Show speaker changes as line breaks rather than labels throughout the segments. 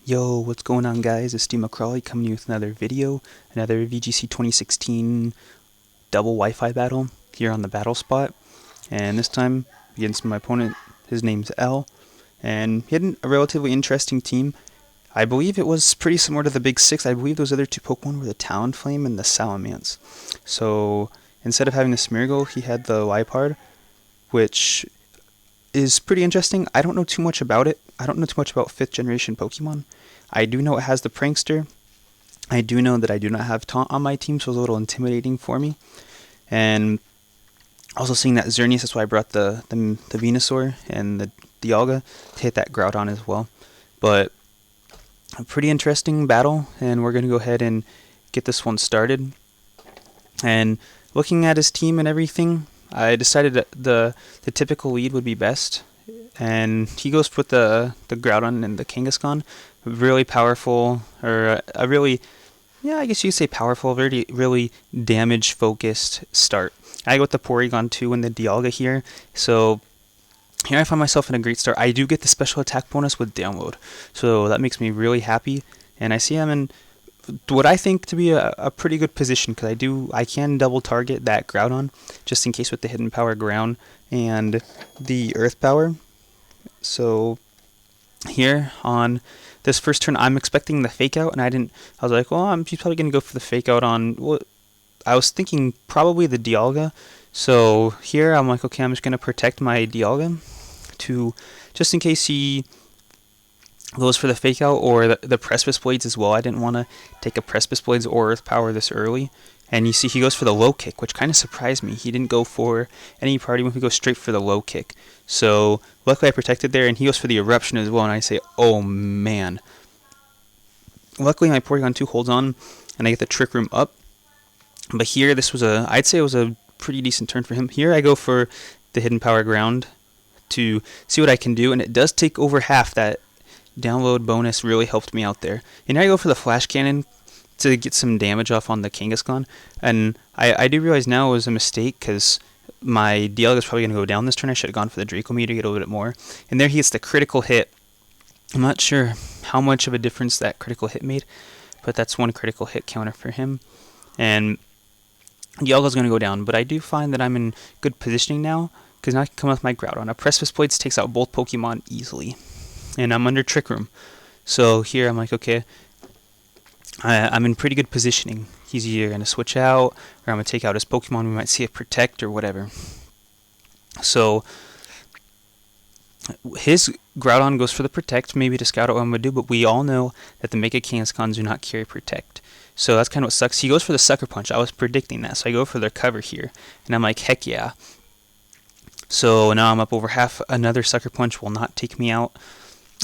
Yo, what's going on, guys? It's Steve McCrawley coming to you with another video, another VGC 2016 double Wi-Fi battle here on the battle spot. And this time against my opponent, his name's L, and he had a relatively interesting team. I believe it was pretty similar to the Big Six. I believe those other two Pokemon were the Talonflame and the Salamence. So instead of having the Smeargle, he had the Liepard, which is pretty interesting. I don't know too much about it. I don't know too much about 5th generation Pokemon. I do know it has the Prankster. I do know that I do not have Taunt on my team, so it was a little intimidating for me. And also seeing that Xerneas, that's why I brought the Venusaur and the Dialga to hit that Groudon as well. But a pretty interesting battle, and we're going to go ahead and get this one started. And looking at his team and everything, I decided that the typical lead would be best, and he goes with the Groudon and the Kangaskhan. Really powerful, or a really, yeah, I guess you could say powerful, really damage focused start. I go with the Porygon 2 and the Dialga here, so here I find myself in a great start. I do get the special attack bonus with download, so that makes me really happy, and I see I'm in what I think to be a pretty good position, because I can double target that Groudon just in case with the hidden power ground and the earth power. So here on this first turn, I'm expecting the fake out, and I was like, well, he's probably gonna go for the fake out on what I was thinking, probably the Dialga. So here I'm like, okay, I'm just gonna protect my Dialga to just in case he goes for the fake out or the Precipice Blades as well. I didn't want to take a Precipice Blades or Earth Power this early. And you see he goes for the low kick, which kind of surprised me. He didn't go for any party move, he goes straight for the low kick. So luckily I protected there, and he goes for the Eruption as well, and I say, oh man. Luckily my Porygon 2 holds on, and I get the Trick Room up. But here I'd say it was a pretty decent turn for him. Here I go for the Hidden Power Ground to see what I can do, and it does take over half. That download bonus really helped me out there. And now I go for the Flash Cannon to get some damage off on the Kangaskhan. And I do realize now it was a mistake, because my Dialga is probably going to go down this turn. I should have gone for the Draco Meteor to get a little bit more. And there he gets the critical hit. I'm not sure how much of a difference that critical hit made, but that's one critical hit counter for him. And Dialga's going to go down, but I do find that I'm in good positioning now, because now I can come with my Groudon. A Precipice Blades takes out both Pokemon easily, and I'm under Trick Room. So here I'm like, okay, I'm in pretty good positioning. He's either going to switch out, or I'm going to take out his Pokemon. We might see a Protect or whatever. So his Groudon goes for the Protect, maybe to scout out what I'm going to do, but we all know that the Mega Kangaskhan do not carry Protect. So that's kind of what sucks. He goes for the Sucker Punch. I was predicting that, so I go for the cover here, and I'm like, heck yeah. So now I'm up over half. Another Sucker Punch will not take me out.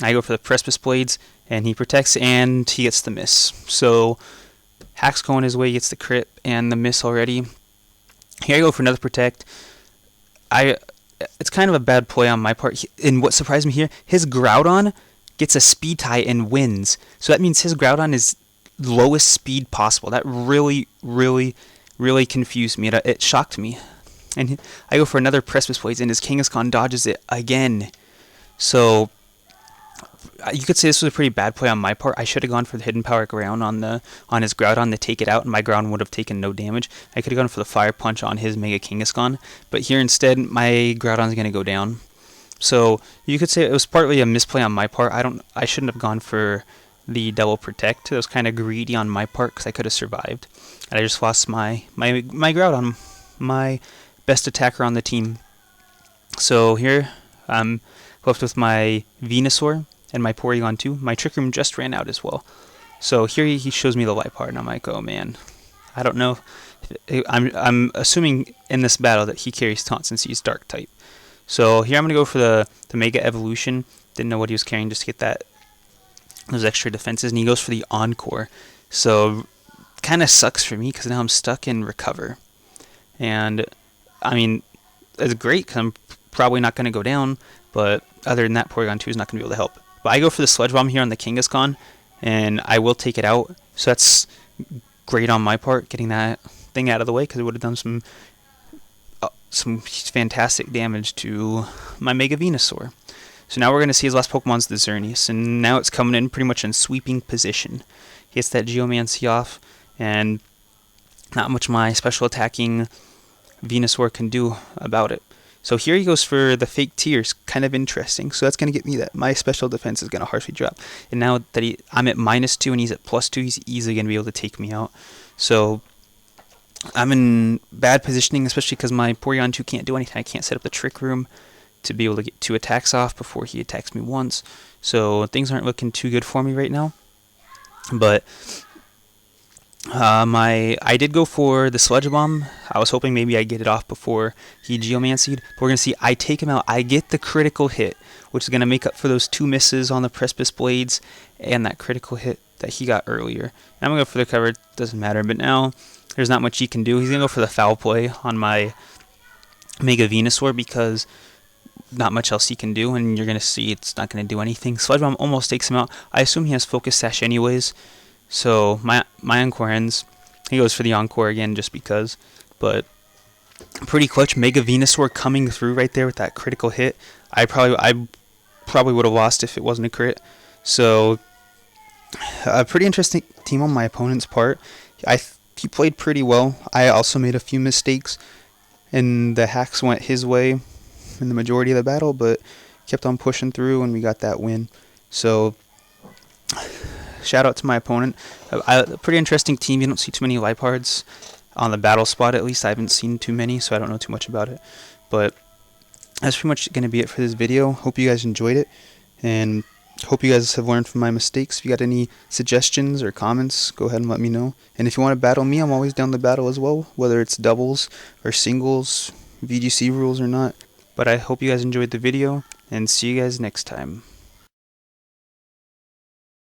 I go for the Precipice Blades, and he protects, and he gets the miss. So Hack's going his way, he gets the crit and the miss already. Here I go for another Protect. It's kind of a bad play on my part. And what surprised me here, his Groudon gets a speed tie and wins. So that means his Groudon is lowest speed possible. That really confused me. It shocked me. And I go for another Precipice Blades, and his Kangaskhan dodges it again. So you could say this was a pretty bad play on my part. I should have gone for the Hidden Power Ground on his Groudon to take it out, and my Groudon would have taken no damage. I could have gone for the Fire Punch on his Mega Kangaskhan, but here instead my Groudon's going to go down. So you could say it was partly a misplay on my part. I shouldn't have gone for the double Protect. It was kind of greedy on my part, because I could have survived. And I just lost my Groudon, my best attacker on the team. So here I'm left with my Venusaur and my Porygon 2. My Trick Room just ran out as well. So here he shows me the Liepard, and I'm like, oh man. I don't know. I'm assuming in this battle that he carries Taunt since he's Dark type. So here I'm going to go for the Mega Evolution. Didn't know what he was carrying just to get those extra defenses. And he goes for the Encore. So kind of sucks for me, because now I'm stuck in Recover. And I mean, it's great, because I'm probably not going to go down, but other than that, Porygon 2 is not going to be able to help. But I go for the Sludge Bomb here on the Kangaskhan, and I will take it out. So that's great on my part, getting that thing out of the way, because it would have done some fantastic damage to my Mega Venusaur. So now we're going to see his last Pokemon's the Xerneas, and now it's coming in pretty much in sweeping position. He gets that Geomancy off, and not much my special attacking Venusaur can do about it. So here he goes for the fake tears, kind of interesting. So that's going to get me that my special defense is going to harshly drop. And now that I'm at -2 and he's at +2, he's easily going to be able to take me out. So I'm in bad positioning, especially because my Porygon 2 can't do anything. I can't set up the Trick Room to be able to get 2 attacks off before he attacks me once. So things aren't looking too good for me right now. But I did go for the Sludge Bomb. I was hoping maybe I'd get it off before he Geomancied. But we're going to see I take him out. I get the critical hit, which is going to make up for those 2 misses on the Precipice Blades and that critical hit that he got earlier. I'm going to go for the cover. It doesn't matter. But now there's not much he can do. He's going to go for the Foul Play on my Mega Venusaur because not much else he can do. And you're going to see it's not going to do anything. Sludge Bomb almost takes him out. I assume he has Focus Sash anyways. So my Encore ends. He goes for the Encore again just because. But pretty clutch. Mega Venusaur coming through right there with that critical hit. I probably would have lost if it wasn't a crit. So a pretty interesting team on my opponent's part. He played pretty well. I also made a few mistakes, and the hacks went his way in the majority of the battle, but kept on pushing through, and we got that win. So shout out to my opponent. A pretty interesting team. You don't see too many Lipards on the battle spot, at least. I haven't seen too many, so I don't know too much about it. But that's pretty much going to be it for this video. Hope you guys enjoyed it, and hope you guys have learned from my mistakes. If you got any suggestions or comments, go ahead and let me know. And if you want to battle me, I'm always down to battle as well, whether it's doubles or singles, VGC rules or not. But I hope you guys enjoyed the video, and see you guys next time.